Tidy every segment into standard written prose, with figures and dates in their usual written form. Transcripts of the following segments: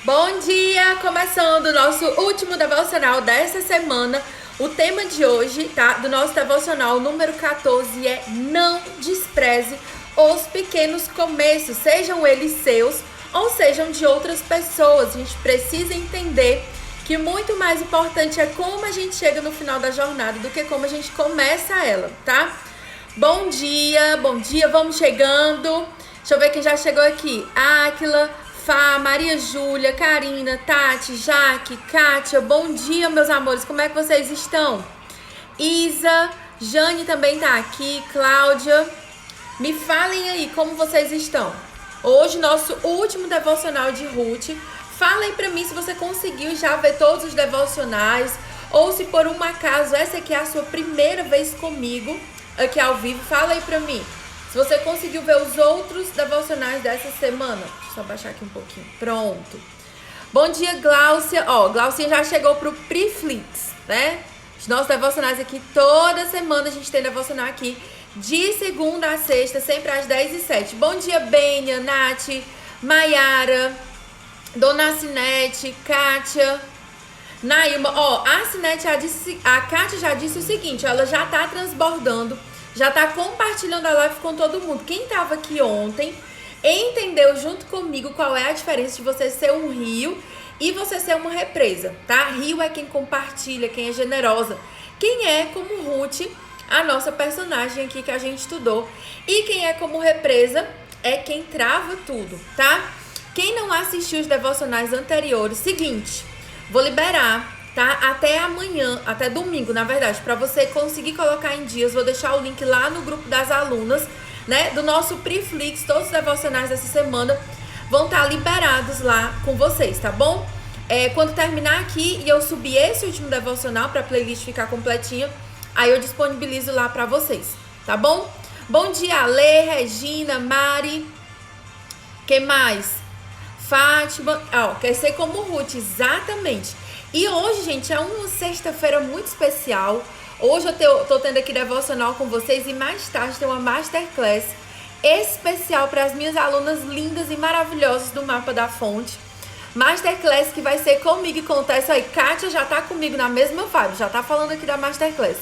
Bom dia! Começando o nosso último devocional dessa semana. O tema de hoje, tá? Do nosso devocional número 14 é: não despreze os pequenos começos, sejam eles seus ou sejam de outras pessoas. A gente precisa entender que muito mais importante é como a gente chega no final da jornada do que como a gente começa ela, tá? Bom dia, vamos chegando. Deixa eu ver quem já chegou aqui. Áquila, Fá, Maria Júlia, Karina, Tati, Jaque, Kátia. Bom dia, meus amores. Como é que vocês estão? Isa, Jane também tá aqui. Cláudia. Me falem aí como vocês estão. Hoje, nosso último devocional de Ruth. Falem pra mim se você conseguiu já ver todos os devocionais ou se por um acaso essa aqui é a sua primeira vez comigo aqui ao vivo. Fala aí pra mim se você conseguiu ver os outros devocionais dessa semana. Deixa eu só baixar aqui um pouquinho. Pronto. Bom dia, Gláucia. Ó, Glaucia já chegou pro Priflix, né? Os nossos devocionais aqui, toda semana a gente tem devocional aqui de segunda a sexta, sempre às 10h07. Bom dia, Bênia, Nath, Maiara, Dona Cinete, Kátia, Nailma. Ó, a Cinete já disse, a Kátia já disse o seguinte: ela já tá transbordando, já tá compartilhando a live com todo mundo. Quem tava aqui ontem entendeu junto comigo qual é a diferença de você ser um rio e você ser uma represa, tá? Rio é quem compartilha, quem é generosa. Quem é como Ruth, a nossa personagem aqui que a gente estudou. E quem é como represa é quem trava tudo, tá? Quem não assistiu os devocionais anteriores, seguinte, vou liberar, tá? Até amanhã, até domingo, na verdade, para você conseguir colocar em dias. Vou deixar o link lá no grupo das alunas, né? Do nosso Priflix. Todos os devocionais dessa semana vão estar liberados lá com vocês, tá bom? Quando terminar aqui e eu subir esse último devocional para a playlist ficar completinha, aí eu disponibilizo lá para vocês, tá bom? Bom dia, Lê, Regina, Mari. Quem mais? Fátima. Ó, quer ser como Ruth, exatamente. E hoje, gente, é uma sexta-feira muito especial. Hoje eu tô tendo aqui devocional com vocês e mais tarde tem uma masterclass especial para as minhas alunas lindas e maravilhosas do Mapa da Fonte. Masterclass que vai ser comigo e com o Tessa aí. Kátia já tá comigo na mesma vibe, já tá falando aqui da masterclass.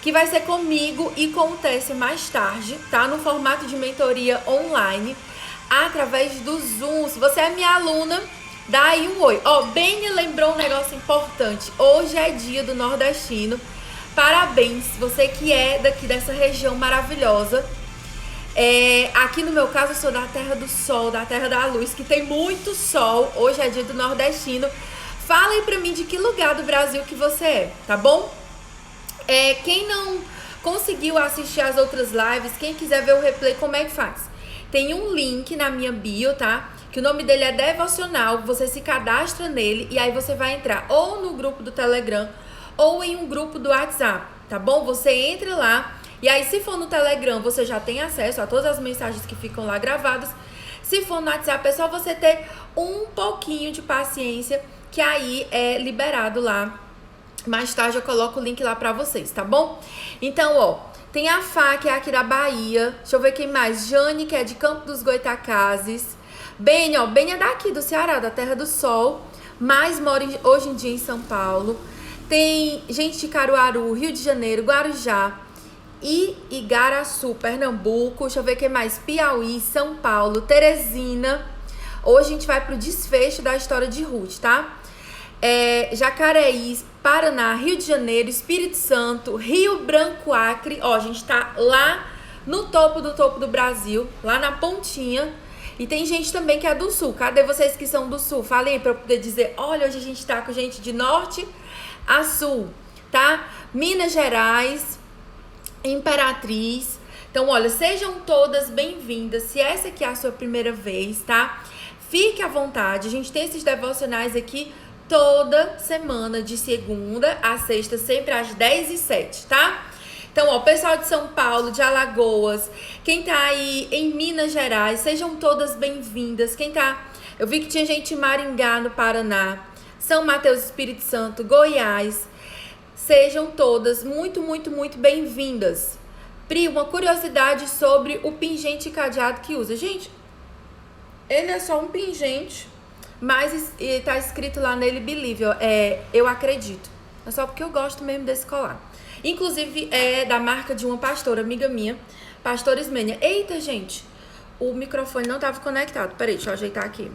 Que vai ser comigo e com o Tessa mais tarde, tá? No formato de mentoria online, através do Zoom. Se você é minha aluna, dá aí um oi. Ó, Beni lembrou um negócio importante. Hoje é dia do nordestino. Parabéns, você que é daqui dessa região maravilhosa. Aqui no meu caso eu sou da terra do sol, da terra da luz, que tem muito sol. Hoje é dia do nordestino. Fala aí pra mim de que lugar do Brasil que você é, tá bom? Quem não conseguiu assistir as outras lives, quem quiser ver o replay, como é que faz? Tem um link na minha bio, tá? Que o nome dele é Devocional. Você se cadastra nele e aí você vai entrar ou no grupo do Telegram ou em um grupo do WhatsApp, tá bom? Você entra lá e aí, se for no Telegram, você já tem acesso a todas as mensagens que ficam lá gravadas. Se for no WhatsApp, é só você ter um pouquinho de paciência, que aí é liberado lá. Mais tarde eu coloco o link lá pra vocês, tá bom? Então, ó, tem a Fá, que é aqui da Bahia. Deixa eu ver quem mais. Jane, que é de Campo dos Goitacazes. Beni, ó, Beni é daqui do Ceará, da Terra do Sol, mas mora hoje em dia em São Paulo. Tem gente de Caruaru, Rio de Janeiro, Guarujá e Igaraçu, Pernambuco. Deixa eu ver quem mais. Piauí, São Paulo, Teresina. Hoje a gente vai pro desfecho da história de Ruth, tá? Jacareí, Paraná, Rio de Janeiro, Espírito Santo, Rio Branco, Acre. Ó, a gente tá lá no topo do Brasil, lá na pontinha. E tem gente também que é do sul. Cadê vocês que são do sul? Falem aí pra eu poder dizer: olha, hoje a gente tá com gente de norte a sul, tá? Minas Gerais, Imperatriz. Então, olha, sejam todas bem-vindas. Se essa aqui é a sua primeira vez, tá? Fique à vontade. A gente tem esses devocionais aqui toda semana, de segunda a sexta, sempre às 10h07, tá? Então, ó, pessoal de São Paulo, de Alagoas, quem tá aí em Minas Gerais, sejam todas bem-vindas. Quem tá... Eu vi que tinha gente em Maringá, no Paraná, São Mateus, Espírito Santo, Goiás. Sejam todas muito, muito, muito bem-vindas. Pri, uma curiosidade sobre o pingente cadeado que usa. Gente, ele é só um pingente, mas tá escrito lá nele believe, eu acredito. É só porque eu gosto mesmo desse colar. Inclusive é da marca de uma pastora, amiga minha, pastora Ismênia. Eita, gente, o microfone não tava conectado. Peraí, deixa eu ajeitar aqui.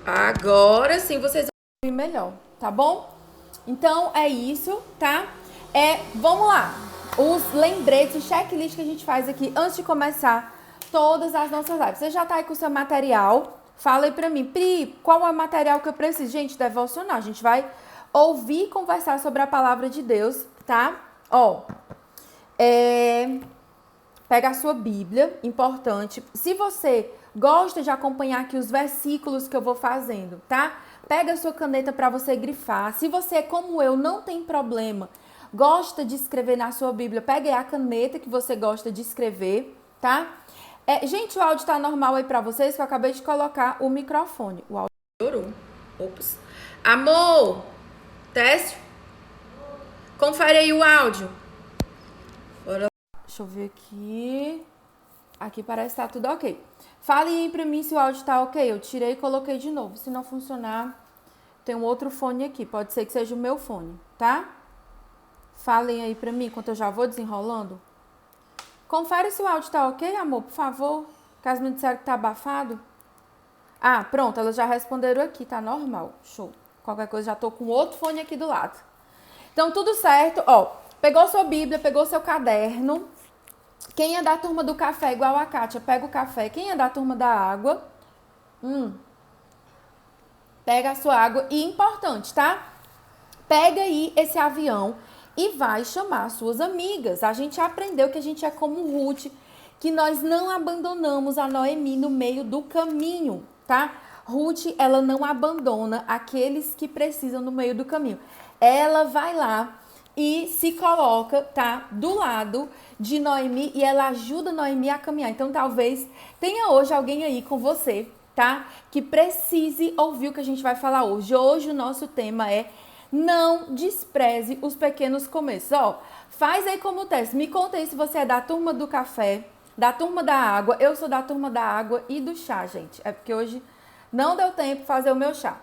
Agora sim vocês vão ouvir melhor, tá bom? Então é isso, tá? Vamos lá. Os lembretes, o checklist que a gente faz aqui antes de começar todas as nossas lives. Você já tá aí com o seu material? Fala aí pra mim, Pri, qual é o material que eu preciso? Gente, devocional. A gente vai ouvir e conversar sobre a palavra de Deus, tá? Pega a sua Bíblia, importante. Se você gosta de acompanhar aqui os versículos que eu vou fazendo, tá? Pega a sua caneta para você grifar. Se você, como eu, não tem problema, gosta de escrever na sua Bíblia, pega aí a caneta que você gosta de escrever, tá? Gente, o áudio tá normal aí para vocês, que eu acabei de colocar o microfone. O áudio melhorou. Ops. Amor, teste. Confere aí o áudio. Bora lá. Deixa eu ver aqui. Aqui parece que tá tudo ok. Fale aí pra mim se o áudio tá ok. Eu tirei e coloquei de novo. Se não funcionar, tem um outro fone aqui. Pode ser que seja o meu fone, tá? Falem aí pra mim enquanto eu já vou desenrolando. Confere se o áudio tá ok, amor, por favor. Caso me disseram que tá abafado. Ah, pronto, elas já responderam aqui, tá normal. Show. Qualquer coisa, já tô com outro fone aqui do lado. Então, tudo certo. Pegou sua Bíblia, pegou seu caderno. Quem é da turma do café, igual a Kátia, pega o café. Quem é da turma da água, pega a sua água. E importante, tá? Pega aí esse avião e vai chamar suas amigas. A gente aprendeu que a gente é como Ruth, que nós não abandonamos a Noemi no meio do caminho, tá? Ruth, ela não abandona aqueles que precisam no meio do caminho. Ela vai lá e se coloca, tá, do lado de Noemi e ela ajuda Noemi a caminhar. Então, talvez tenha hoje alguém aí com você, tá, que precise ouvir o que a gente vai falar hoje. Hoje o nosso tema é não despreze os pequenos começos. Faz aí como teste. Me conta aí se você é da turma do café, da turma da água. Eu sou da turma da água e do chá, gente. É porque hoje não deu tempo de fazer o meu chá.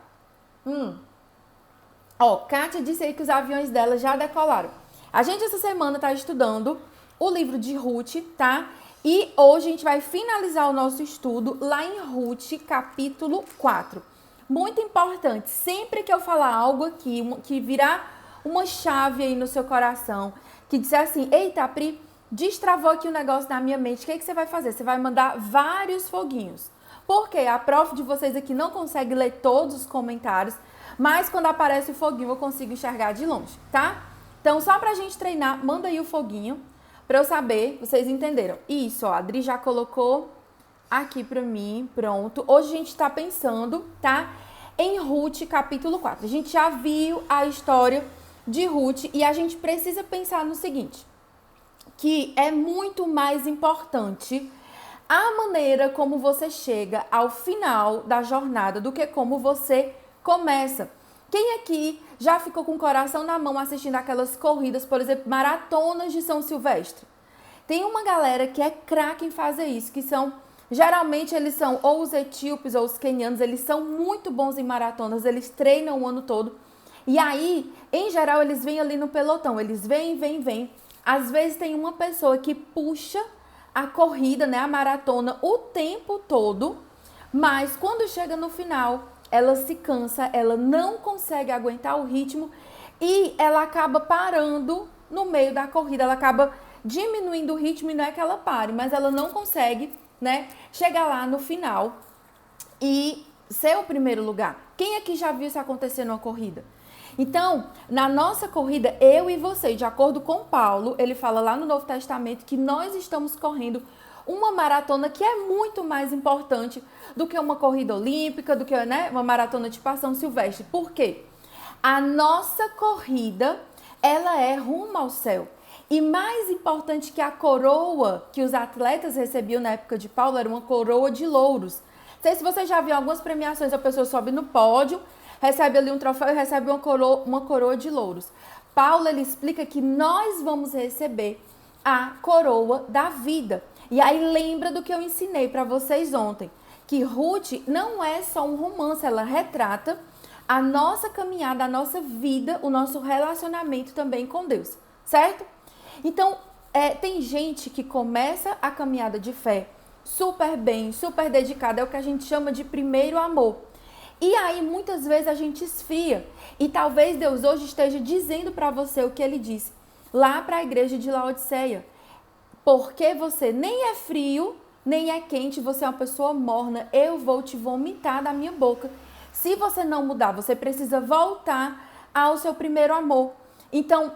Kátia disse aí que os aviões dela já decolaram. A gente essa semana tá estudando o livro de Ruth, tá? E hoje a gente vai finalizar o nosso estudo lá em Ruth, capítulo 4. Muito importante, sempre que eu falar algo aqui, que virar uma chave aí no seu coração, que disser assim, eita, Pri, destravou aqui um negócio na minha mente, o que você vai fazer? Você vai mandar vários foguinhos. Porque a prof de vocês aqui não consegue ler todos os comentários, mas quando aparece o foguinho eu consigo enxergar de longe, tá? Então, só pra gente treinar, manda aí o foguinho pra eu saber, vocês entenderam. Isso, a Adri já colocou aqui pra mim, pronto. Hoje a gente tá pensando, tá? Em Ruth, capítulo 4. A gente já viu a história de Ruth e a gente precisa pensar no seguinte, que é muito mais importante a maneira como você chega ao final da jornada do que como você começa. Quem aqui já ficou com o coração na mão assistindo aquelas corridas, por exemplo, maratonas de São Silvestre? Tem uma galera que é craque em fazer isso, que são, geralmente eles são ou os etíopes ou os quenianos, eles são muito bons em maratonas, eles treinam o ano todo. E aí, em geral, eles vêm ali no pelotão, eles vêm. Às vezes tem uma pessoa que puxa a corrida, né, a maratona, o tempo todo, mas quando chega no final, ela se cansa, ela não consegue aguentar o ritmo e ela acaba parando no meio da corrida, ela acaba diminuindo o ritmo e não é que ela pare, mas ela não consegue, né, chegar lá no final e ser o primeiro lugar. Quem aqui já viu isso acontecer numa corrida? Então, na nossa corrida, eu e você, de acordo com Paulo, ele fala lá no Novo Testamento que nós estamos correndo uma maratona que é muito mais importante do que uma corrida olímpica, do que, né, uma maratona de São Silvestre. Por quê? A nossa corrida, ela é rumo ao céu. E mais importante que a coroa que os atletas recebiam na época de Paulo, era uma coroa de louros. Não sei se você já viu algumas premiações, a pessoa sobe no pódio, recebe ali um troféu e recebe uma coroa de louros. Paulo, ele explica que nós vamos receber a coroa da vida. E aí lembra do que eu ensinei para vocês ontem, que Ruth não é só um romance, ela retrata a nossa caminhada, a nossa vida, o nosso relacionamento também com Deus, certo? Então, tem gente que começa a caminhada de fé super bem, super dedicada, é o que a gente chama de primeiro amor. E aí, muitas vezes, a gente esfria. E talvez Deus hoje esteja dizendo para você o que ele disse lá para a igreja de Laodiceia. Porque você nem é frio, nem é quente, você é uma pessoa morna, eu vou te vomitar da minha boca. Se você não mudar, você precisa voltar ao seu primeiro amor. Então,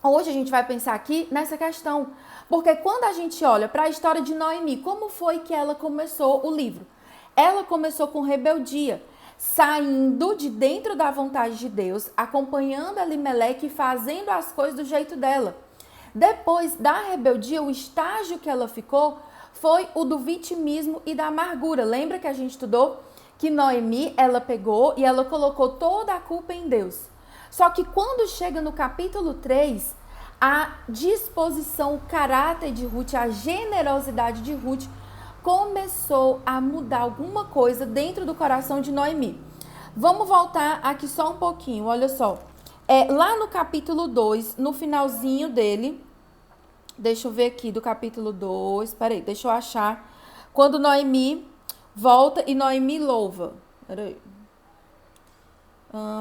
hoje a gente vai pensar aqui nessa questão. Porque quando a gente olha para a história de Noemi, como foi que ela começou o livro? Ela começou com rebeldia, saindo de dentro da vontade de Deus, acompanhando Elimeleque e fazendo as coisas do jeito dela. Depois da rebeldia, o estágio que ela ficou foi o do vitimismo e da amargura. Lembra que a gente estudou que Noemi, ela pegou e ela colocou toda a culpa em Deus. Só que quando chega no capítulo 3, a disposição, o caráter de Ruth, a generosidade de Ruth começou a mudar alguma coisa dentro do coração de Noemi. Vamos voltar aqui só um pouquinho, olha só. Lá no capítulo 2, no finalzinho dele, deixa eu ver aqui do capítulo 2, peraí, deixa eu achar. Quando Noemi volta e Noemi louva. Peraí.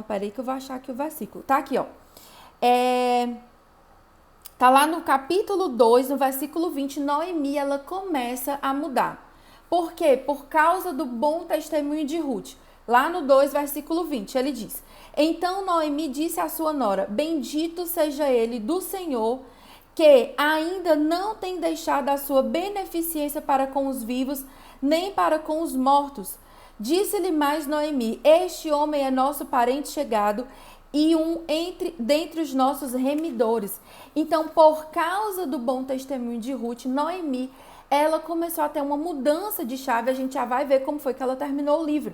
Peraí que eu vou achar aqui o versículo. Tá aqui, ó. Tá lá no capítulo 2, no versículo 20, Noemi, ela começa a mudar. Por quê? Por causa do bom testemunho de Ruth. Lá no 2, versículo 20, ele diz: Então Noemi disse à sua nora, bendito seja ele do Senhor, que ainda não tem deixado a sua beneficência para com os vivos, nem para com os mortos. Disse-lhe mais Noemi, este homem é nosso parente chegado, e dentre os nossos remidores. Então, por causa do bom testemunho de Ruth, Noemi, ela começou a ter uma mudança de chave. A gente já vai ver como foi que ela terminou o livro.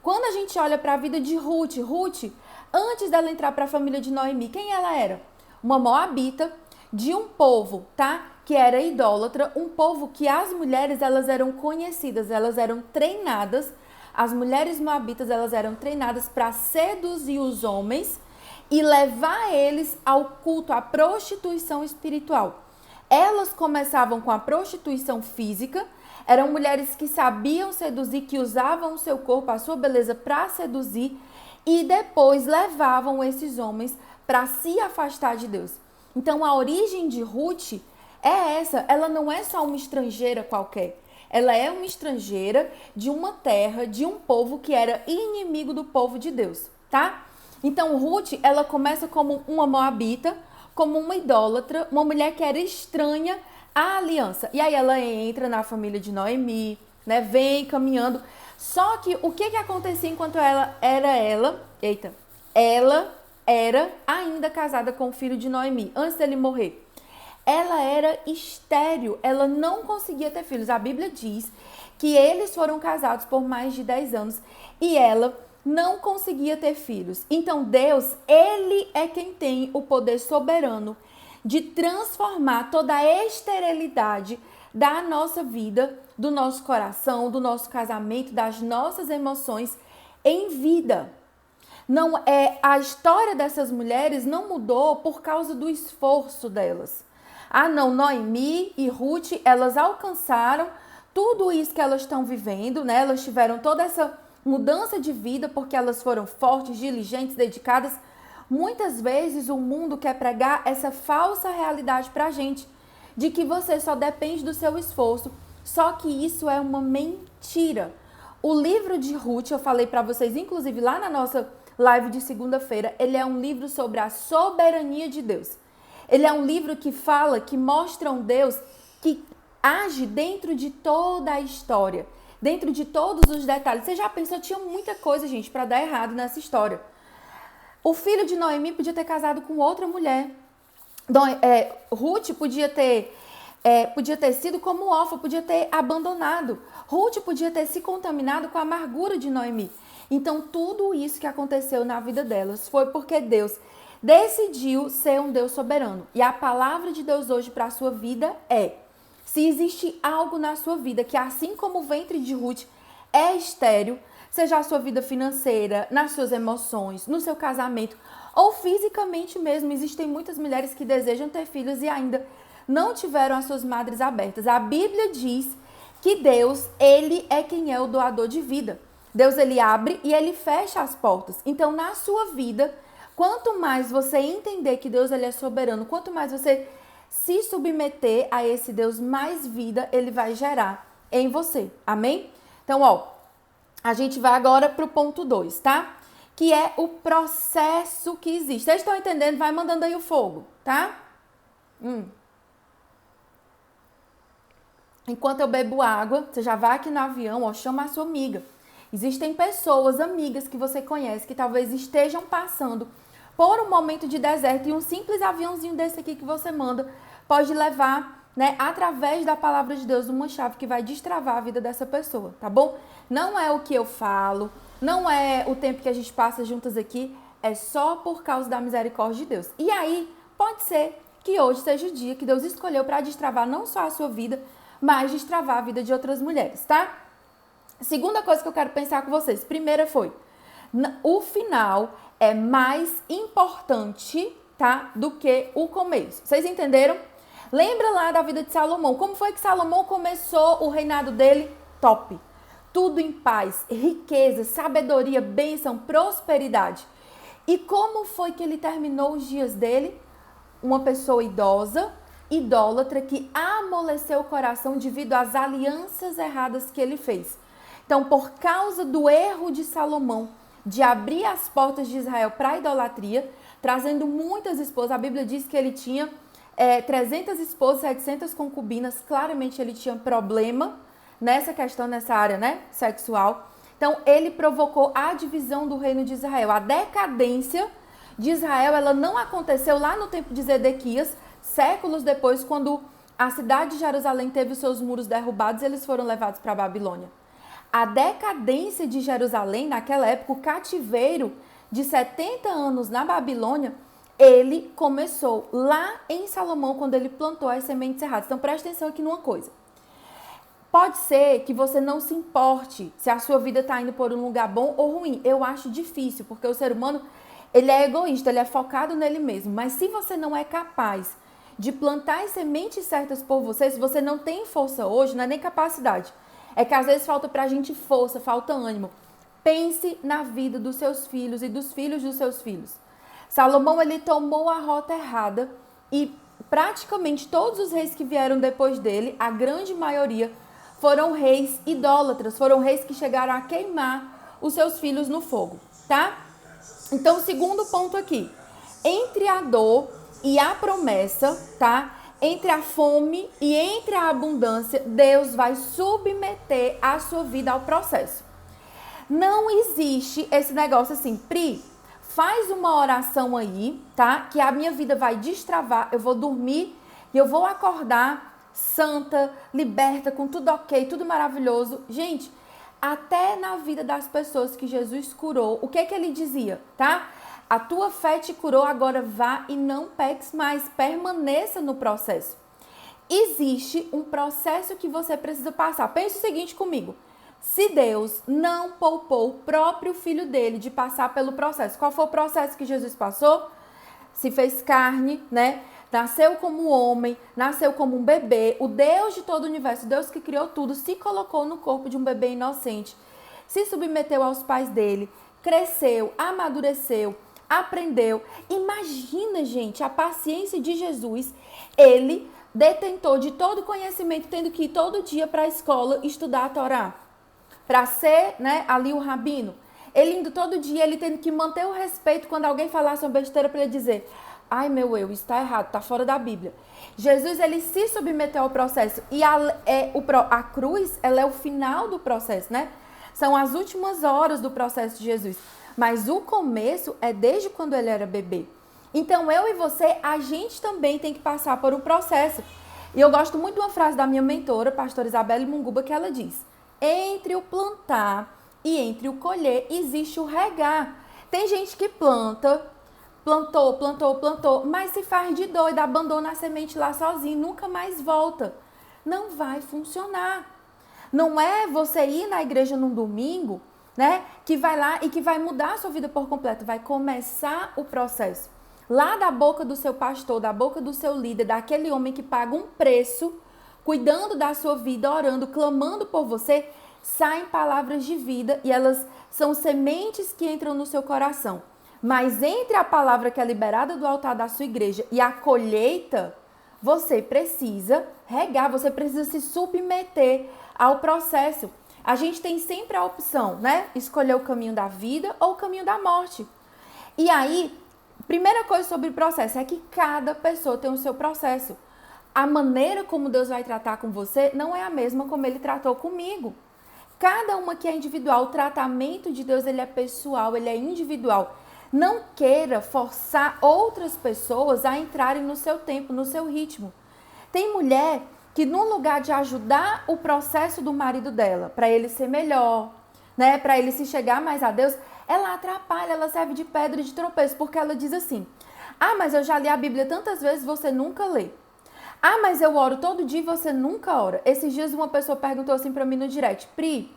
Quando a gente olha para a vida de Ruth, antes dela entrar para a família de Noemi, quem ela era? Uma moabita de um povo, tá? Que era idólatra, um povo que as mulheres, elas eram conhecidas, elas eram treinadas. As mulheres moabitas, elas eram treinadas para seduzir os homens e levar eles ao culto, à prostituição espiritual. Elas começavam com a prostituição física, eram mulheres que sabiam seduzir, que usavam o seu corpo, a sua beleza para seduzir e depois levavam esses homens para se afastar de Deus. Então, a origem de Ruth é essa, ela não é só uma estrangeira qualquer. Ela é uma estrangeira de uma terra, de um povo que era inimigo do povo de Deus, tá? Então, Ruth, ela começa como uma moabita, como uma idólatra, uma mulher que era estranha à aliança. E aí ela entra na família de Noemi, né? Vem caminhando. Só que o que acontecia enquanto ela era ainda casada com o filho de Noemi, antes dele morrer. Ela era estéril, ela não conseguia ter filhos. A Bíblia diz que eles foram casados por mais de 10 anos e ela não conseguia ter filhos. Então Deus, ele é quem tem o poder soberano de transformar toda a esterilidade da nossa vida, do nosso coração, do nosso casamento, das nossas emoções em vida. Não a história dessas mulheres não mudou por causa do esforço delas. Não, Noemi e Ruth, elas alcançaram tudo isso que elas estão vivendo, né? Elas tiveram toda essa mudança de vida porque elas foram fortes, diligentes, dedicadas. Muitas vezes o mundo quer pregar essa falsa realidade pra gente, de que você só depende do seu esforço, só que isso é uma mentira. O livro de Ruth, eu falei pra vocês, inclusive lá na nossa live de segunda-feira, ele é um livro sobre a soberania de Deus. Ele é um livro que fala, que mostra um Deus que age dentro de toda a história, dentro de todos os detalhes. Você já pensou, tinha muita coisa, gente, para dar errado nessa história. O filho de Noemi podia ter casado com outra mulher. Ruth podia ter sido como órfã, podia ter abandonado. Ruth podia ter se contaminado com a amargura de Noemi. Então, tudo isso que aconteceu na vida delas foi porque Deus decidiu ser um Deus soberano. E a palavra de Deus hoje para a sua vida é: se existe algo na sua vida que, assim como o ventre de Ruth, é estéril, seja a sua vida financeira, nas suas emoções, no seu casamento, ou fisicamente mesmo. Existem muitas mulheres que desejam ter filhos e ainda não tiveram as suas madres abertas. A Bíblia diz que Deus, ele é quem é o doador de vida. Deus, ele abre e ele fecha as portas. Então, na sua vida, quanto mais você entender que Deus, ele é soberano, quanto mais você se submeter a esse Deus, mais vida ele vai gerar em você. Amém? Então, a gente vai agora pro ponto 2, tá? Que é o processo que existe. Vocês estão entendendo? Vai mandando aí o fogo, tá? Enquanto eu bebo água, você já vai aqui no avião, chama a sua amiga. Existem pessoas, amigas que você conhece, que talvez estejam passando por um momento de deserto e um simples aviãozinho desse aqui que você manda pode levar, né, através da palavra de Deus, uma chave que vai destravar a vida dessa pessoa, tá bom? Não é o que eu falo, não é o tempo que a gente passa juntas aqui, é só por causa da misericórdia de Deus. E aí, pode ser que hoje seja o dia que Deus escolheu para destravar não só a sua vida, mas destravar a vida de outras mulheres, tá? Segunda coisa que eu quero pensar com vocês. Primeira foi, o final é mais importante, tá? Do que o começo. Vocês entenderam? Lembra lá da vida de Salomão. Como foi que Salomão começou o reinado dele? Top. Tudo em paz, riqueza, sabedoria, bênção, prosperidade. E como foi que ele terminou os dias dele? Uma pessoa idosa, idólatra, que amoleceu o coração devido às alianças erradas que ele fez. Então, por causa do erro de Salomão, de abrir as portas de Israel para a idolatria, trazendo muitas esposas, a Bíblia diz que ele tinha 300 esposas, 700 concubinas, claramente ele tinha problema nessa questão, nessa área, né, sexual. Então, ele provocou a divisão do reino de Israel. A decadência de Israel, ela não aconteceu lá no tempo de Zedequias, séculos depois, quando a cidade de Jerusalém teve os seus muros derrubados, eles foram levados para a Babilônia. A decadência de Jerusalém, naquela época, o cativeiro de 70 anos na Babilônia, ele começou lá em Salomão, quando ele plantou as sementes erradas. Então, presta atenção aqui numa coisa. Pode ser que você não se importe se a sua vida está indo por um lugar bom ou ruim. Eu acho difícil, porque o ser humano, ele é egoísta, ele é focado nele mesmo. Mas se você não é capaz de plantar as sementes certas por você, se você não tem força hoje, não é nem capacidade. É que às vezes falta pra gente força, falta ânimo. Pense na vida dos seus filhos e dos filhos dos seus filhos. Salomão, ele tomou a rota errada e praticamente todos os reis que vieram depois dele, a grande maioria, foram reis idólatras, foram reis que chegaram a queimar os seus filhos no fogo, tá? Então, segundo ponto aqui, entre a dor e a promessa, tá? Entre a fome e entre a abundância, Deus vai submeter a sua vida ao processo. Não existe esse negócio assim, Pri, faz uma oração aí, tá? Que a minha vida vai destravar, eu vou dormir e eu vou acordar santa, liberta, com tudo ok, tudo maravilhoso. Gente, até na vida das pessoas que Jesus curou, o que ele dizia, tá? A tua fé te curou, agora vá e não peques mais, permaneça no processo. Existe um processo que você precisa passar. Pense o seguinte comigo, se Deus não poupou o próprio filho dele de passar pelo processo, qual foi o processo que Jesus passou? Se fez carne, né? Nasceu como homem, nasceu como um bebê, o Deus de todo o universo, o Deus que criou tudo, se colocou no corpo de um bebê inocente, se submeteu aos pais dele, cresceu, amadureceu, aprendeu. Imagina, gente, a paciência de Jesus. Ele, detentor de todo conhecimento, tendo que ir todo dia para a escola estudar a Torá, para ser, né, ali o rabino. Ele indo todo dia, ele tendo que manter o respeito quando alguém falasse uma besteira para ele dizer: ai, meu eu, isso está errado, está fora da Bíblia. Jesus, ele se submeteu ao processo. E a cruz, ela é o final do processo, né? São as últimas horas do processo de Jesus. Mas o começo é desde quando ele era bebê. Então, eu e você, a gente também tem que passar por um processo. E eu gosto muito de uma frase da minha mentora, pastora Isabelle Munguba, que ela diz: entre o plantar e entre o colher, existe o regar. Tem gente que plantou, mas se faz de doido, abandona a semente lá sozinho, nunca mais volta. Não vai funcionar. Não é você ir na igreja num domingo, né, que vai lá e que vai mudar a sua vida por completo. Vai começar o processo. Lá da boca do seu pastor, da boca do seu líder, daquele homem que paga um preço, cuidando da sua vida, orando, clamando por você, saem palavras de vida e elas são sementes que entram no seu coração. Mas entre a palavra que é liberada do altar da sua igreja e a colheita, você precisa regar, você precisa se submeter ao processo. A gente tem sempre a opção, né? Escolher o caminho da vida ou o caminho da morte. E aí, primeira coisa sobre o processo é que cada pessoa tem o seu processo. A maneira como Deus vai tratar com você não é a mesma como Ele tratou comigo. Cada uma que é individual, o tratamento de Deus ele é pessoal, ele é individual. Não queira forçar outras pessoas a entrarem no seu tempo, no seu ritmo. Tem mulher que no lugar de ajudar o processo do marido dela, para ele ser melhor, né, para ele se chegar mais a Deus, ela atrapalha, ela serve de pedra de tropeço, porque ela diz assim: ah, mas eu já li a Bíblia tantas vezes, você nunca lê. Ah, mas eu oro todo dia e você nunca ora. Esses dias uma pessoa perguntou assim para mim no direct: Pri,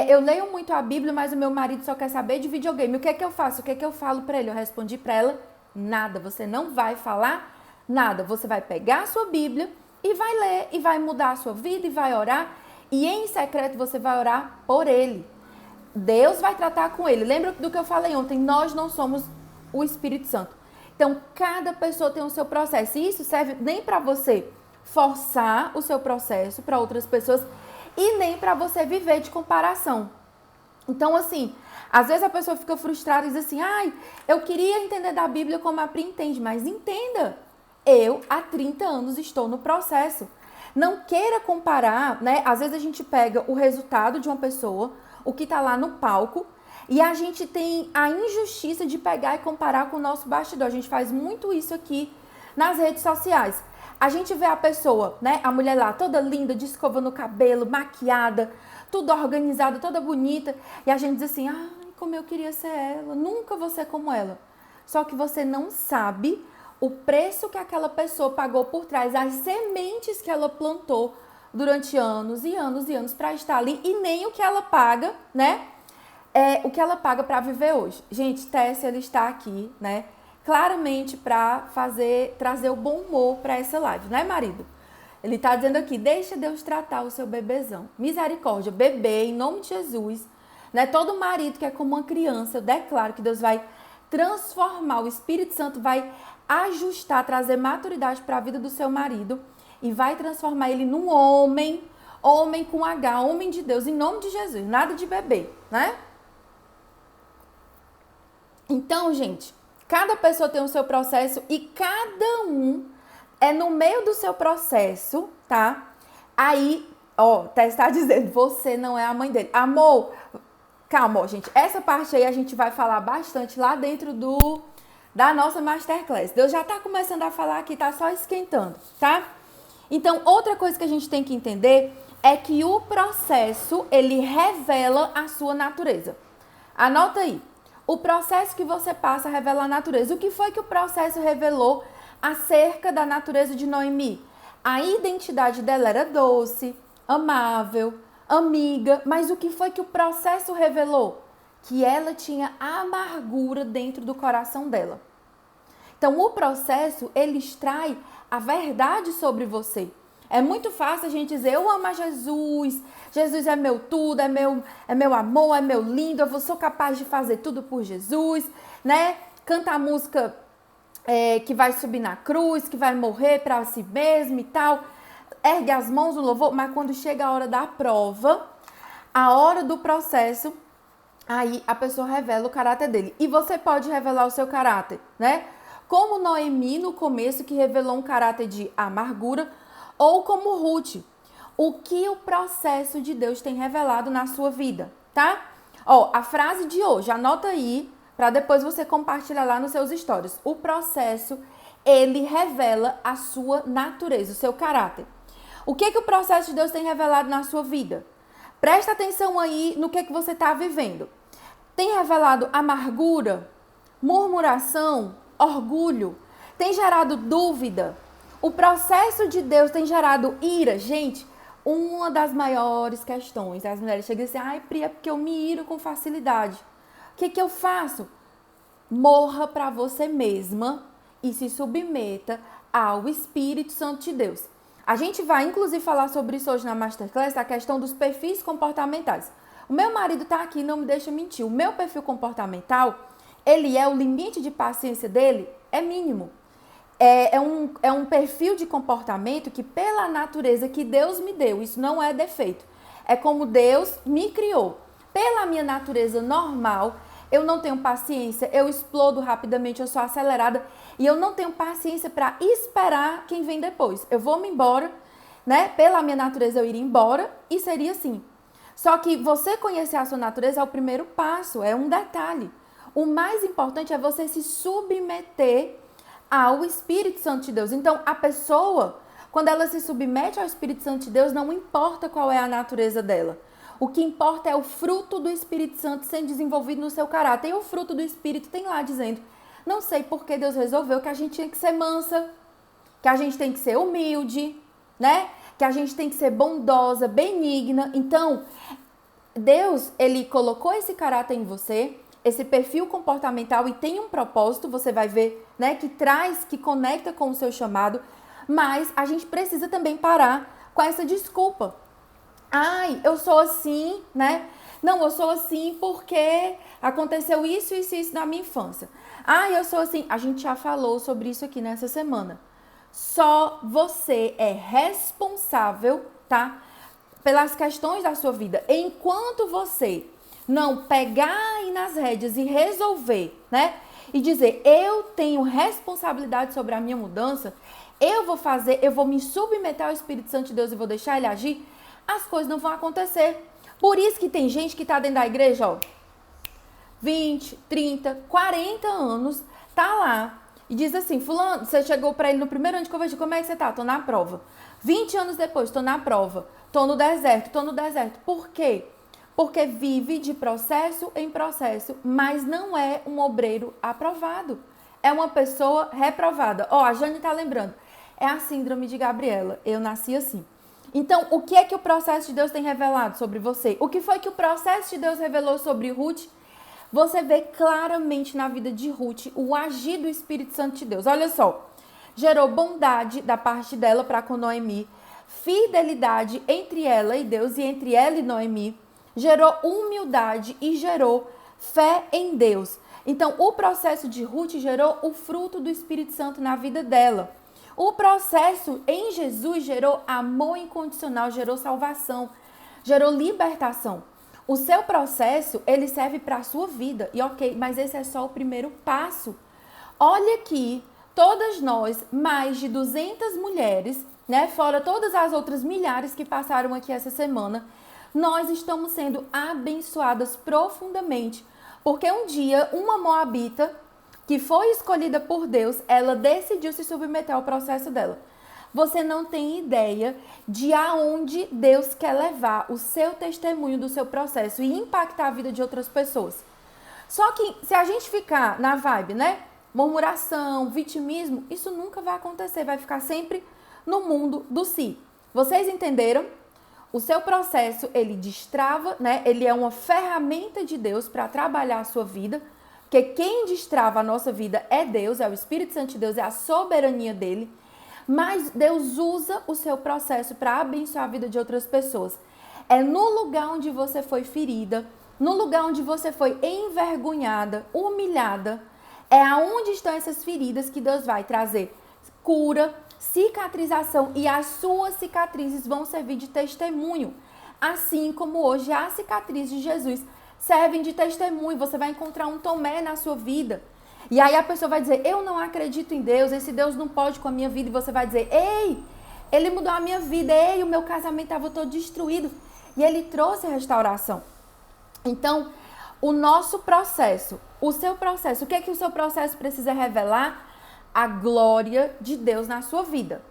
eu leio muito a Bíblia, mas o meu marido só quer saber de videogame. O que é que eu faço? O que é que eu falo para ele? Eu respondi para ela: nada. Você não vai falar nada. Você vai pegar a sua Bíblia e vai ler, e vai mudar a sua vida, e vai orar. E em secreto você vai orar por ele. Deus vai tratar com ele. Lembra do que eu falei ontem? Nós não somos o Espírito Santo. Então, cada pessoa tem o seu processo. E isso serve nem para você forçar o seu processo para outras pessoas e nem para você viver de comparação. Então, assim, às vezes a pessoa fica frustrada e diz assim: ai, eu queria entender da Bíblia como a Pri entende, mas entenda, eu há 30 anos estou no processo. Não queira comparar, né? Às vezes a gente pega o resultado de uma pessoa, o que tá lá no palco, e a gente tem a injustiça de pegar e comparar com o nosso bastidor. A gente faz muito isso aqui nas redes sociais. A gente vê a pessoa, né, a mulher lá toda linda, de escova no cabelo, maquiada, tudo organizado, toda bonita, e a gente diz assim: ai, como eu queria ser ela, nunca vou ser como ela. Só que você não sabe o preço que aquela pessoa pagou por trás, as sementes que ela plantou durante anos e anos e anos para estar ali, e nem o que ela paga, né? O que ela paga para viver hoje. Gente, Tessia, ela está aqui, né? Claramente para trazer o bom humor para essa live, né, marido? Ele tá dizendo aqui: deixa Deus tratar o seu bebezão. Misericórdia, bebê, em nome de Jesus, né? Todo marido que é como uma criança, eu declaro que Deus vai transformar, o Espírito Santo vai ajustar, trazer maturidade para a vida do seu marido e vai transformar ele num homem, homem com H, homem de Deus, em nome de Jesus, nada de bebê, né? Então, gente, cada pessoa tem o seu processo e cada um é no meio do seu processo, tá? Aí, ó, está dizendo: você não é a mãe dele. Amor, calma, ó, gente. Essa parte aí a gente vai falar bastante lá dentro da nossa Masterclass. Deus já tá começando a falar aqui, tá só esquentando, tá? Então, outra coisa que a gente tem que entender é que o processo, ele revela a sua natureza. Anota aí. O processo que você passa revela a natureza. O que foi que o processo revelou acerca da natureza de Noemi? A identidade dela era doce, amável, amiga. Mas o que foi que o processo revelou? Que ela tinha amargura dentro do coração dela. Então, o processo, ele extrai a verdade sobre você. É muito fácil a gente dizer: eu amo a Jesus, Jesus é meu tudo, é meu amor, é meu lindo, eu sou capaz de fazer tudo por Jesus, né? Canta a música que vai subir na cruz, que vai morrer para si mesmo e tal. Ergue as mãos no louvor, mas quando chega a hora da prova, a hora do processo, aí a pessoa revela o caráter dele. E você pode revelar o seu caráter, né? Como Noemi no começo, que revelou um caráter de amargura, ou como Ruth, o que o processo de Deus tem revelado na sua vida, tá? Ó, a frase de hoje, anota aí, para depois você compartilhar lá nos seus stories. O processo, ele revela a sua natureza, o seu caráter. O que o processo de Deus tem revelado na sua vida? Presta atenção aí no que você está vivendo. Tem revelado amargura, murmuração, orgulho? Tem gerado dúvida? O processo de Deus tem gerado ira? Gente, Uma das maiores questões, as mulheres chegam e dizem, ai, Pri, é porque eu me iro com facilidade. O que eu faço? Morra para você mesma e se submeta ao Espírito Santo de Deus. A gente vai, inclusive, falar sobre isso hoje na Masterclass, a questão dos perfis comportamentais. O meu marido tá aqui, não me deixa mentir. O meu perfil comportamental, o limite de paciência dele é mínimo. É um perfil de comportamento que, pela natureza que Deus me deu, isso não é defeito. É como Deus me criou. Pela minha natureza normal, eu não tenho paciência, eu explodo rapidamente, eu sou acelerada e eu não tenho paciência para esperar quem vem depois. Eu vou me embora, né? Pela minha natureza eu iria embora e seria assim. Só que você conhecer a sua natureza é o primeiro passo, é um detalhe. O mais importante é você se submeter ao Espírito Santo de Deus. Então, a pessoa, quando ela se submete ao Espírito Santo de Deus, não importa qual é a natureza dela. O que importa é o fruto do Espírito Santo sendo desenvolvido no seu caráter. E o fruto do Espírito tem lá dizendo, não sei por que Deus resolveu que a gente tinha que ser mansa, que a gente tem que ser humilde, né? Que a gente tem que ser bondosa, benigna. Então, Deus, ele colocou esse caráter em você, esse perfil comportamental e tem um propósito, você vai ver, né? Que conecta com o seu chamado. Mas a gente precisa também parar com essa desculpa. Ai, eu sou assim, né? Não, eu sou assim porque aconteceu isso, isso e isso na minha infância. Ai, eu sou assim. A gente já falou sobre isso aqui nessa semana. Só você é responsável, tá? Pelas questões da sua vida. Enquanto você não pegar aí nas rédeas e resolver, né? E dizer, eu tenho responsabilidade sobre a minha mudança, eu vou me submeter ao Espírito Santo de Deus e vou deixar ele agir, as coisas não vão acontecer. Por isso que tem gente que tá dentro da igreja, ó, 20, 30, 40 anos, tá lá e diz assim, fulano, você chegou pra ele no primeiro ano de conversa, como é que você tá? Tô na prova. 20 anos depois, tô na prova, tô no deserto. Por quê? Porque vive de processo em processo, mas não é um obreiro aprovado. É uma pessoa reprovada. Ó, a Jane tá lembrando, é a síndrome de Gabriela, eu nasci assim. Então, o que é que o processo de Deus tem revelado sobre você? O que foi que o processo de Deus revelou sobre Ruth? Você vê claramente na vida de Ruth o agir do Espírito Santo de Deus. Olha só, gerou bondade da parte dela para com Noemi, fidelidade entre ela e Deus e entre ela e Noemi, gerou humildade e gerou fé em Deus. Então, o processo de Ruth gerou o fruto do Espírito Santo na vida dela. O processo em Jesus gerou amor incondicional, gerou salvação, gerou libertação. O seu processo, ele serve para a sua vida. E ok, mas esse é só o primeiro passo. Olha aqui, todas nós, mais de 200 mulheres, né, fora todas as outras milhares que passaram aqui essa semana, nós estamos sendo abençoadas profundamente. Porque um dia, uma moabita que foi escolhida por Deus, ela decidiu se submeter ao processo dela. Você não tem ideia de aonde Deus quer levar o seu testemunho do seu processo e impactar a vida de outras pessoas. Só que se a gente ficar na vibe, né? Murmuração, vitimismo, isso nunca vai acontecer, vai ficar sempre no mundo do si. Vocês entenderam? O seu processo, ele destrava, né? Ele é uma ferramenta de Deus para trabalhar a sua vida. Porque quem destrava a nossa vida é Deus, é o Espírito Santo de Deus, é a soberania dele. Mas Deus usa o seu processo para abençoar a vida de outras pessoas. É no lugar onde você foi ferida, no lugar onde você foi envergonhada, humilhada, é aonde estão essas feridas que Deus vai trazer cura, cicatrização, e as suas cicatrizes vão servir de testemunho. Assim como hoje as cicatrizes de Jesus servem de testemunho. Você vai encontrar um Tomé na sua vida. E aí a pessoa vai dizer, eu não acredito em Deus, esse Deus não pode com a minha vida. E você vai dizer, ei, ele mudou a minha vida, ei, o meu casamento estava todo destruído. E ele trouxe a restauração. Então, o nosso processo, o seu processo, o que é que o seu processo precisa revelar? A glória de Deus na sua vida.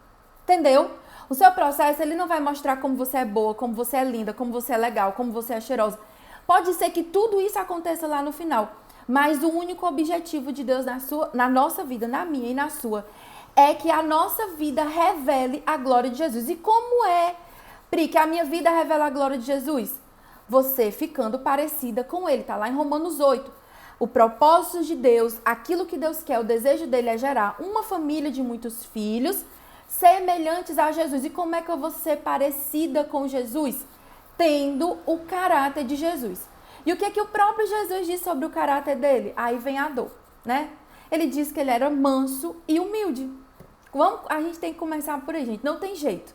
Entendeu? O seu processo, ele não vai mostrar como você é boa, como você é linda, como você é legal, como você é cheirosa. Pode ser que tudo isso aconteça lá no final, mas o único objetivo de Deus na nossa vida, na minha e na sua, é que a nossa vida revele a glória de Jesus. E como é Pri, que a minha vida revela a glória de Jesus. Você ficando parecida com ele, tá lá em Romanos 8. O propósito de Deus, aquilo que Deus quer, o desejo dele é gerar uma família de muitos filhos semelhantes a Jesus. E como é que eu vou ser parecida com Jesus? Tendo o caráter de Jesus. E o que é que o próprio Jesus diz sobre o caráter dele? Aí vem a dor, né? Ele diz que ele era manso e humilde. A gente tem que começar por aí, gente. Não tem jeito.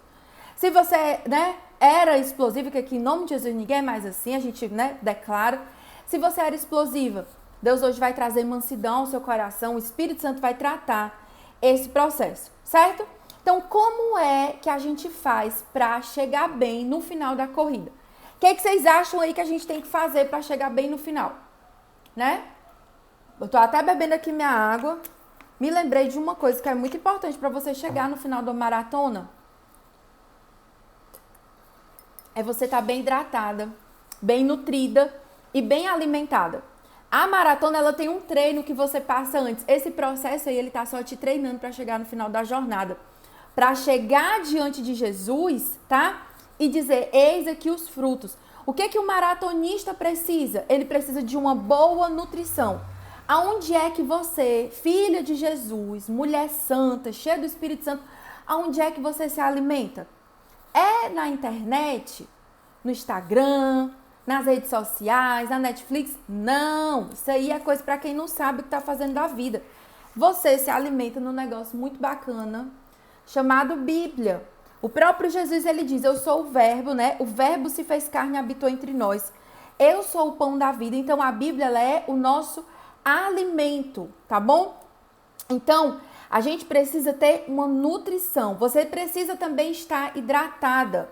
Se você, né, era explosiva, que aqui em nome de Jesus ninguém é mais assim, a gente, né, declara. Se você era explosiva, Deus hoje vai trazer mansidão ao seu coração, o Espírito Santo vai tratar esse processo, certo? Então, como é que a gente faz para chegar bem no final da corrida? O que vocês acham aí que a gente tem que fazer para chegar bem no final? Né? Eu tô até bebendo aqui minha água. Me lembrei de uma coisa que é muito importante para você chegar no final da maratona. É você estar bem hidratada, bem nutrida e bem alimentada. A maratona, ela tem um treino que você passa antes. Esse processo aí, ele tá só te treinando para chegar no final da jornada. Para chegar diante de Jesus, tá? E dizer, eis aqui os frutos. O que o maratonista precisa? Ele precisa de uma boa nutrição. Aonde é que você, filha de Jesus, mulher santa, cheia do Espírito Santo, aonde é que você se alimenta? É na internet? No Instagram? Nas redes sociais? Na Netflix? Não! Isso aí é coisa para quem não sabe o que está fazendo da vida. Você se alimenta num negócio muito bacana, chamado Bíblia. O próprio Jesus, ele diz, eu sou o verbo, né? O verbo se fez carne e habitou entre nós. Eu sou o pão da vida. Então, a Bíblia, ela é o nosso alimento, tá bom? Então, a gente precisa ter uma nutrição. Você precisa também estar hidratada.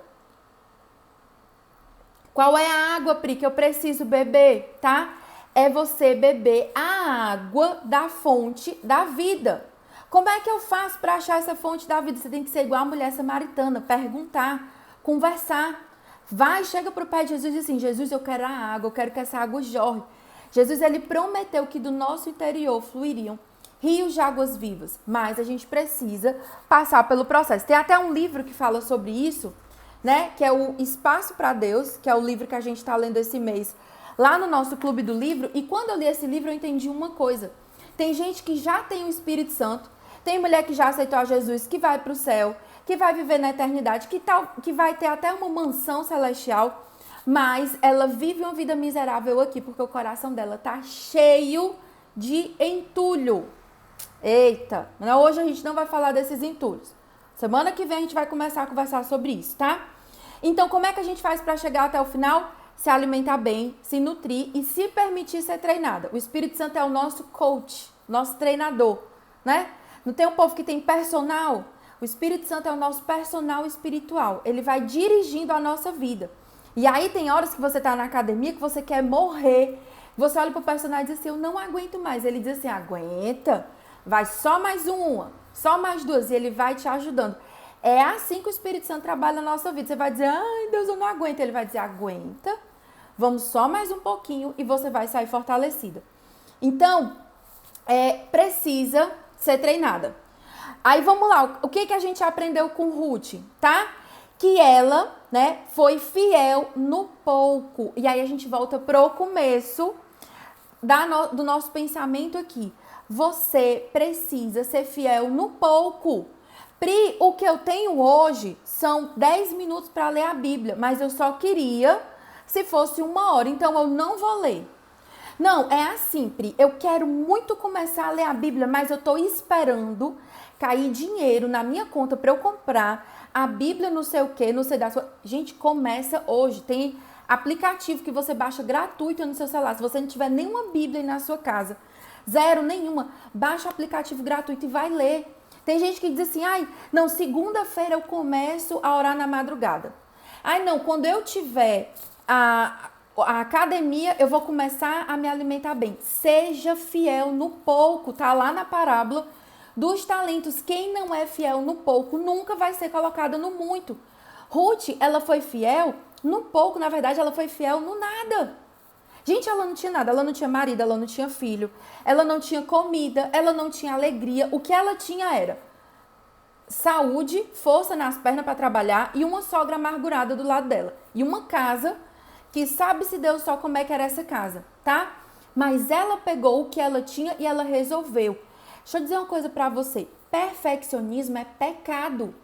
Qual é a água, Pri, que eu preciso beber, tá? É você beber a água da fonte da vida. Como é que eu faço para achar essa fonte da vida? Você tem que ser igual a mulher samaritana, perguntar, conversar. Vai, chega para o pé de Jesus e diz assim, Jesus, eu quero a água, eu quero que essa água jorre. Jesus, ele prometeu que do nosso interior fluiriam rios de águas vivas, mas a gente precisa passar pelo processo. Tem até um livro que fala sobre isso, né? Que é o Espaço para Deus, que é o livro que a gente está lendo esse mês lá no nosso Clube do Livro. E quando eu li esse livro, eu entendi uma coisa. Tem gente que já tem o Espírito Santo, tem mulher que já aceitou a Jesus, que vai para o céu, que vai viver na eternidade, que vai ter até uma mansão celestial, mas ela vive uma vida miserável aqui, porque o coração dela tá cheio de entulho. Eita, hoje a gente não vai falar desses entulhos. Semana que vem a gente vai começar a conversar sobre isso, tá? Então, como é que a gente faz para chegar até o final? Se alimentar bem, se nutrir e se permitir ser treinada. O Espírito Santo é o nosso coach, nosso treinador, né? Não tem um povo que tem personal? O Espírito Santo é o nosso personal espiritual. Ele vai dirigindo a nossa vida. E aí tem horas que você tá na academia que você quer morrer. Você olha pro personal e diz assim, eu não aguento mais. Ele diz assim, aguenta, vai só mais uma, só mais duas. E ele vai te ajudando. É assim que o Espírito Santo trabalha na nossa vida. Você vai dizer, ai Deus, eu não aguento. Ele vai dizer, aguenta, vamos só mais um pouquinho e você vai sair fortalecida. Então, precisa ser treinada. Aí vamos lá, o que a gente aprendeu com Ruth, tá? Que ela, né, foi fiel no pouco. E aí a gente volta pro começo do nosso pensamento aqui. Você precisa ser fiel no pouco. Pri, o que eu tenho hoje são 10 minutos para ler a Bíblia, mas eu só queria se fosse 1 hora, então eu não vou ler. Não, é assim, Pri, eu quero muito começar a ler a Bíblia, mas eu tô esperando cair dinheiro na minha conta para eu comprar a Bíblia não sei o que, não sei da sua... Gente, começa hoje, tem aplicativo que você baixa gratuito no seu celular. Se você não tiver nenhuma Bíblia aí na sua casa, zero, nenhuma, baixa o aplicativo gratuito e vai ler. Tem gente que diz assim, ai, não, segunda-feira eu começo a orar na madrugada. Ai, não, quando eu tiver a academia, eu vou começar a me alimentar bem. Seja fiel no pouco, tá lá na parábola dos talentos. Quem não é fiel no pouco nunca vai ser colocada no muito. Ruth, ela foi fiel no pouco, na verdade, ela foi fiel no nada. Gente, ela não tinha nada, ela não tinha marido, ela não tinha filho, ela não tinha comida, ela não tinha alegria. O que ela tinha era saúde, força nas pernas para trabalhar e uma sogra amargurada do lado dela. E uma casa que sabe-se Deus só como é que era essa casa, tá? Mas ela pegou o que ela tinha e ela resolveu. Deixa eu dizer uma coisa para você. Perfeccionismo é pecado.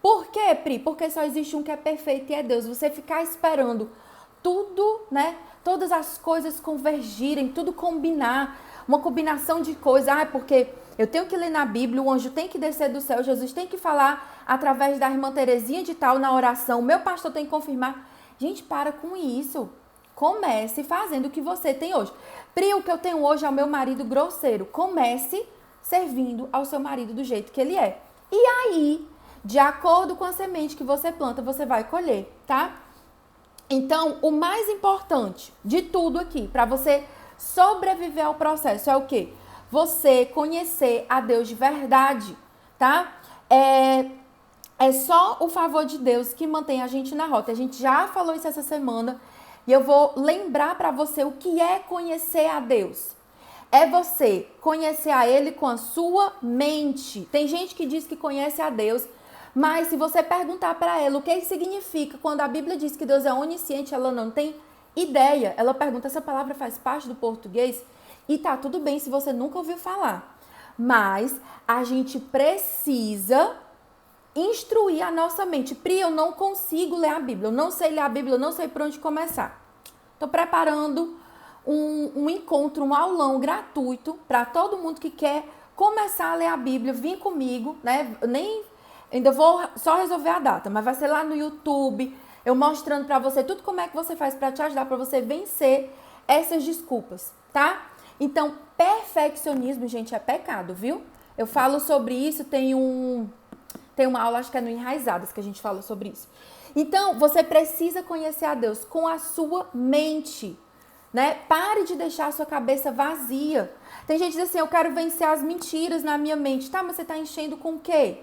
Por quê, Pri? Porque só existe um que é perfeito e é Deus. Você ficar esperando tudo, né? Todas as coisas convergirem, tudo combinar. Uma combinação de coisas. Ah, porque eu tenho que ler na Bíblia, o anjo tem que descer do céu, Jesus tem que falar através da irmã Terezinha de tal na oração, meu pastor tem que confirmar. Gente, para com isso. Comece fazendo o que você tem hoje. Pri, o que eu tenho hoje é o meu marido grosseiro. Comece servindo ao seu marido do jeito que ele é. E aí, de acordo com a semente que você planta, você vai colher, tá? Então, o mais importante de tudo aqui, para você sobreviver ao processo, é o quê? Você conhecer a Deus de verdade, tá? É só o favor de Deus que mantém a gente na rota. A gente já falou isso essa semana e eu vou lembrar para você o que é conhecer a Deus. É você conhecer a Ele com a sua mente. Tem gente que diz que conhece a Deus, mas se você perguntar para ela o que significa quando a Bíblia diz que Deus é onisciente, ela não tem ideia. Ela pergunta, essa palavra faz parte do português? E tá tudo bem se você nunca ouviu falar. Mas a gente precisa instruir a nossa mente. Pri, eu não consigo ler a Bíblia. Eu não sei ler a Bíblia, eu não sei por onde começar. Estou preparando um encontro, um aulão gratuito para todo mundo que quer começar a ler a Bíblia. Vem comigo, né? Ainda vou só resolver a data, mas vai ser lá no YouTube, eu mostrando para você tudo como é que você faz para te ajudar, para você vencer essas desculpas, tá? Então, perfeccionismo, gente, é pecado, viu? Eu falo sobre isso, tem uma aula, acho que é no Enraizadas, que a gente fala sobre isso. Então, você precisa conhecer a Deus com a sua mente, né? Pare de deixar a sua cabeça vazia. Tem gente que diz assim, eu quero vencer as mentiras na minha mente. Tá, mas você tá enchendo com o quê?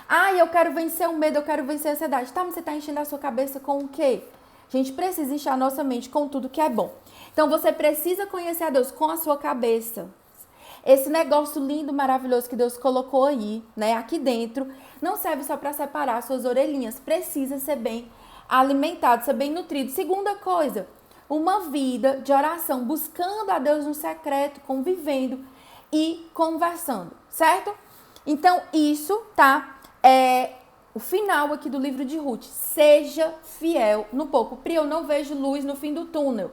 Ah, eu quero vencer o medo, eu quero vencer a ansiedade. Tá, mas você tá enchendo a sua cabeça com o quê? A gente precisa encher a nossa mente com tudo que é bom. Então, você precisa conhecer a Deus com a sua cabeça. Esse negócio lindo, maravilhoso que Deus colocou aí, né, aqui dentro, não serve só para separar suas orelhinhas. Precisa ser bem alimentado, ser bem nutrido. Segunda coisa, uma vida de oração, buscando a Deus no secreto, convivendo e conversando, certo? Então, isso, tá? É o final aqui do livro de Ruth. Seja fiel no pouco. Pri, eu não vejo luz no fim do túnel.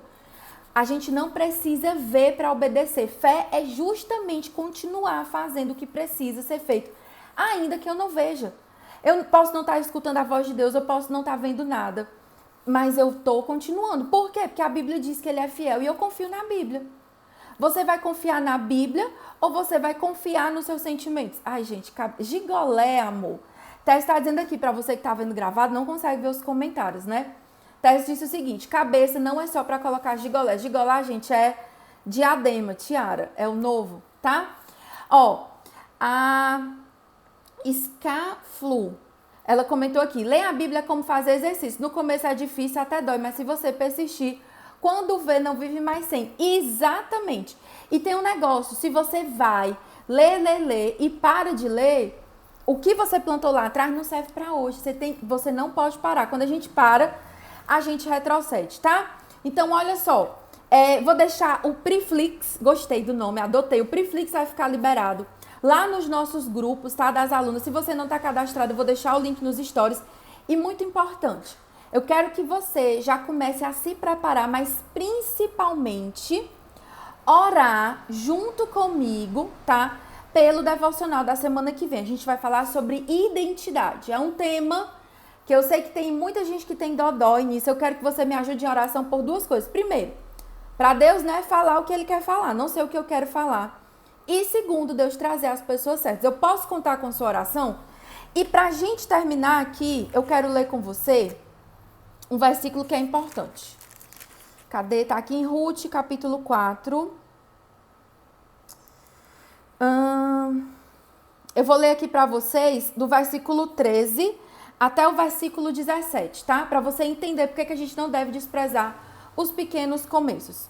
A gente não precisa ver para obedecer. Fé é justamente continuar fazendo o que precisa ser feito, ainda que eu não veja. Eu posso não estar escutando a voz de Deus, eu posso não estar vendo nada, mas eu estou continuando. Por quê? Porque a Bíblia diz que Ele é fiel e eu confio na Bíblia. Você vai confiar na Bíblia ou você vai confiar nos seus sentimentos? Ai, gente, gigolé, amor. Tess está dizendo aqui, para você que está vendo gravado, não consegue ver os comentários, né? Tess disse o seguinte, cabeça não é só para colocar gigolé. Gigolé, gente, é diadema, tiara, é o novo, tá? Ó, a Scaflu, ela comentou aqui, lê a Bíblia como fazer exercício. No começo é difícil, até dói, mas se você persistir, quando vê, não vive mais sem. Exatamente. E tem um negócio, se você vai ler e para de ler, o que você plantou lá atrás não serve para hoje. Você não pode parar. Quando a gente para, a gente retrocede, tá? Então, olha só. Vou deixar o Priflix, gostei do nome, adotei. O Priflix vai ficar liberado lá nos nossos grupos, tá? Das alunas. Se você não está cadastrado, eu vou deixar o link nos stories. E muito importante, eu quero que você já comece a se preparar, mas principalmente orar junto comigo, tá? Pelo devocional da semana que vem. A gente vai falar sobre identidade. É um tema que eu sei que tem muita gente que tem dodói nisso. Eu quero que você me ajude em oração por duas coisas. Primeiro, para Deus, né, falar o que Ele quer falar. Não sei o que eu quero falar. E segundo, Deus trazer as pessoas certas. Eu posso contar com sua oração? E pra gente terminar aqui, eu quero ler com você um versículo que é importante. Cadê? Tá aqui em Ruth, capítulo 4. Eu vou ler aqui para vocês do versículo 13 até o versículo 17, tá? Para você entender porque que a gente não deve desprezar os pequenos começos.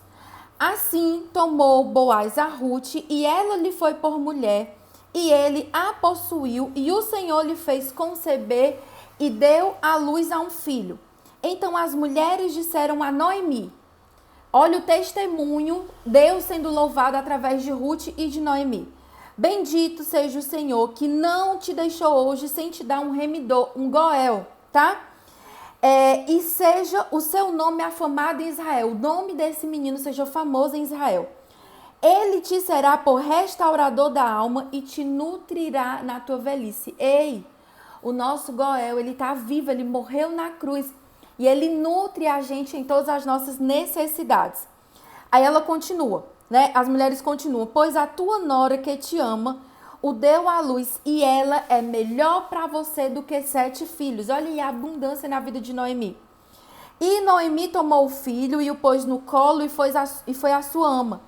Assim tomou Boaz a Ruth e ela lhe foi por mulher e ele a possuiu, e o Senhor lhe fez conceber e deu à luz a um filho. Então as mulheres disseram a Noemi, olha o testemunho, Deus sendo louvado através de Ruth e de Noemi. Bendito seja o Senhor que não te deixou hoje sem te dar um remidor, um goel, tá? E seja o seu nome afamado em Israel, o nome desse menino seja famoso em Israel. Ele te será por restaurador da alma e te nutrirá na tua velhice. Ei, o nosso Goel, ele está vivo, ele morreu na cruz e ele nutre a gente em todas as nossas necessidades. Aí ela continua, né? As mulheres continuam. Pois a tua nora que te ama o deu à luz e ela é melhor para você do que 7 filhos. Olha aí a abundância na vida de Noemi. E Noemi tomou o filho e o pôs no colo e foi a sua ama.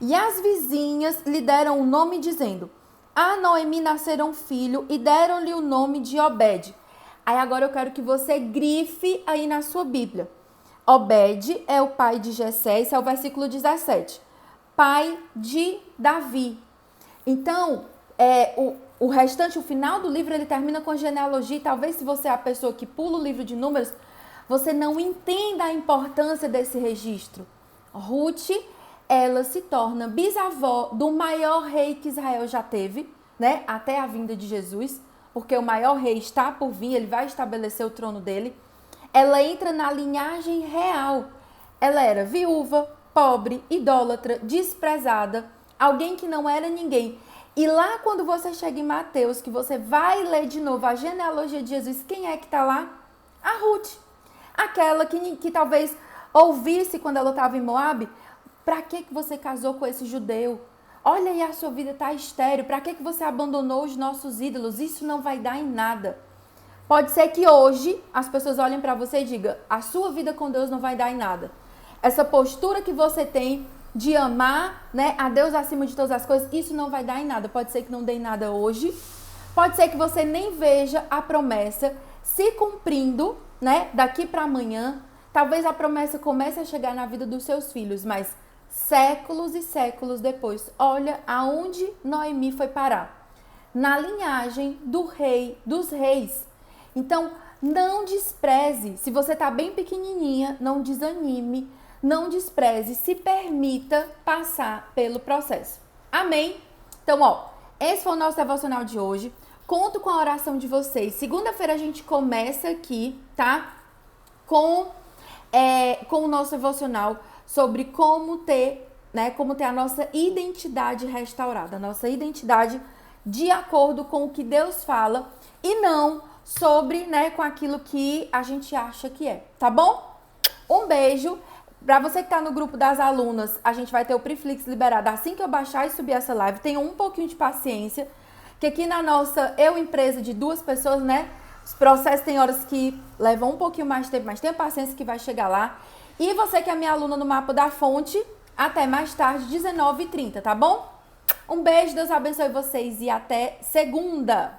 E as vizinhas lhe deram o nome dizendo, a Noemi nasceram um filho e deram-lhe o nome de Obed. Aí agora eu quero que você grife aí na sua Bíblia. Obed é o pai de Jessé, esse é o versículo 17. Pai de Davi. Então, o restante, o final do livro, ele termina com a genealogia. E talvez se você é a pessoa que pula o livro de Números, você não entenda a importância desse registro. Ruth, ela se torna bisavó do maior rei que Israel já teve, né? Até a vinda de Jesus, porque o maior rei está por vir, ele vai estabelecer o trono dele. Ela entra na linhagem real. Ela era viúva, pobre, idólatra, desprezada, alguém que não era ninguém. E lá quando você chega em Mateus, que você vai ler de novo a genealogia de Jesus, quem é que está lá? A Ruth. Aquela que talvez ouvisse quando ela estava em Moabe, para que você casou com esse judeu? Olha aí, a sua vida está estéril. Para que você abandonou os nossos ídolos? Isso não vai dar em nada. Pode ser que hoje as pessoas olhem para você e digam, a sua vida com Deus não vai dar em nada. Essa postura que você tem de amar, né, a Deus acima de todas as coisas, isso não vai dar em nada. Pode ser que não dê em nada hoje. Pode ser que você nem veja a promessa se cumprindo, né, daqui para amanhã. Talvez a promessa comece a chegar na vida dos seus filhos, mas séculos e séculos depois, olha aonde Noemi foi parar. Na linhagem do rei dos reis. Então, não despreze. Se você está bem pequenininha, não desanime, não despreze, se permita passar pelo processo. Amém? Então, esse foi o nosso devocional de hoje. Conto com a oração de vocês. Segunda-feira a gente começa aqui, tá? Com o nosso devocional sobre como ter a nossa identidade restaurada, a nossa identidade de acordo com o que Deus fala e não sobre, né, com aquilo que a gente acha que é, tá bom? Um beijo. Pra você que tá no grupo das alunas, a gente vai ter o Preflix liberado assim que eu baixar e subir essa live. Tenham um pouquinho de paciência, que aqui na nossa empresa de 2 pessoas, né, os processos tem horas que levam um pouquinho mais de tempo, mas tenha paciência que vai chegar lá. E você que é minha aluna no Mapa da Fonte, até mais tarde, 19h30, tá bom? Um beijo, Deus abençoe vocês e até segunda!